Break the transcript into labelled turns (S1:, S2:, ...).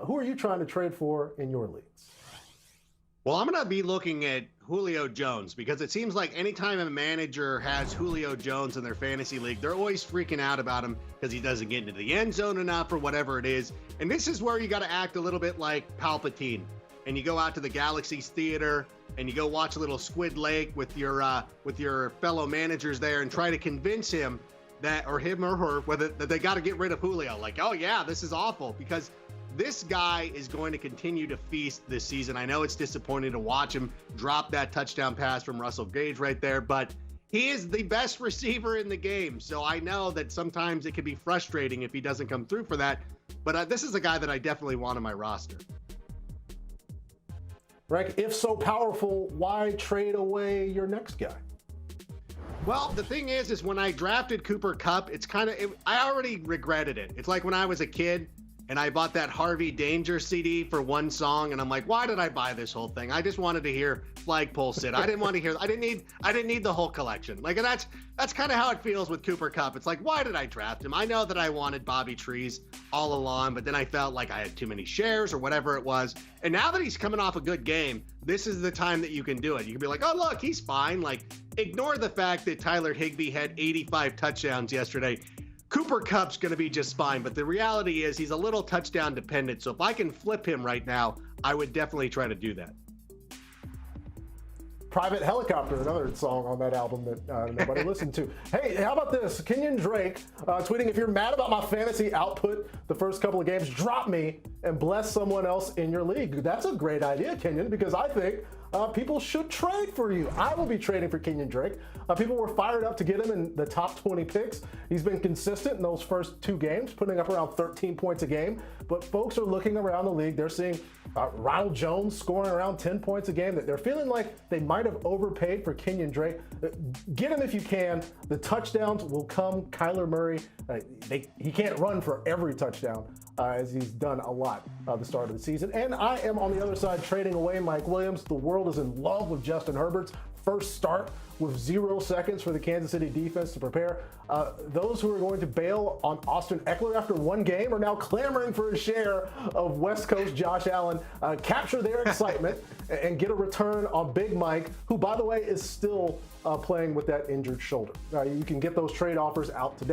S1: Who are you trying to trade for in your leagues?
S2: Well, I'm going to be looking at Julio Jones because it seems like anytime a manager has Julio Jones in their fantasy league, they're always freaking out about him because he doesn't get into the end zone enough or whatever it is. And this is where you got to act a little bit like Palpatine. And you go out to the Galaxy's Theater and you go watch a little Squid Lake with your fellow managers there and try to convince him that, or him or her, whether that they got to get rid of Julio. Like, oh yeah, this is awful, because this guy is going to continue to feast this season. I know it's disappointing to watch him drop that touchdown pass from Russell Gage right there, but he is the best receiver in the game. So I know that sometimes it can be frustrating if he doesn't come through for that. But this is a guy that I definitely want on my roster.
S1: Rank, if so powerful, why trade away your next guy?
S2: Well, the thing is when I drafted Cooper Kupp, I already regretted it. It's like when I was a kid and I bought that Harvey Danger CD for one song, and I'm like, why did I buy this whole thing? I just wanted to hear Flagpole Sid. I didn't want to hear. I didn't need the whole collection. Like that's kind of how it feels with Cooper Kupp. It's like, why did I draft him? I know that I wanted Bobby Trees all along, but then I felt like I had too many shares or whatever it was. And now that he's coming off a good game, this is the time that you can do it. You can be like, oh look, he's fine. Like, ignore the fact that Tyler Higbee had 85 touchdowns yesterday. Cooper Kupp's going to be just fine, but the reality is he's a little touchdown dependent. So if I can flip him right now, I would definitely try to do that.
S1: Private Helicopter, another song on that album that nobody listened to. Hey, how about this? Kenyan Drake tweeting, if you're mad about my fantasy output the first couple of games, drop me and bless someone else in your league. That's a great idea, Kenyan, because I think people should trade for you. I will be trading for Kenyan Drake. People were fired up to get him in the top 20 picks. He's been consistent in those first 2 games, putting up around 13 points a game. But folks are looking around the league. They're seeing Ronald Jones scoring around 10 points a game. That they're feeling like they might have overpaid for Kenyan Drake. Get him if you can. The touchdowns will come. Kyler Murray, he can't run for every touchdown, as he's done a lot at the start of the season. And I am on the other side trading away Mike Williams. The world is in love with Justin Herbert's first start with 0 seconds for the Kansas City defense to prepare. Those who are going to bail on Austin Eckler after 1 game are now clamoring for a share of West Coast Josh Allen. Capture their excitement and get a return on Big Mike, who, by the way, is still playing with that injured shoulder. You can get those trade offers out today.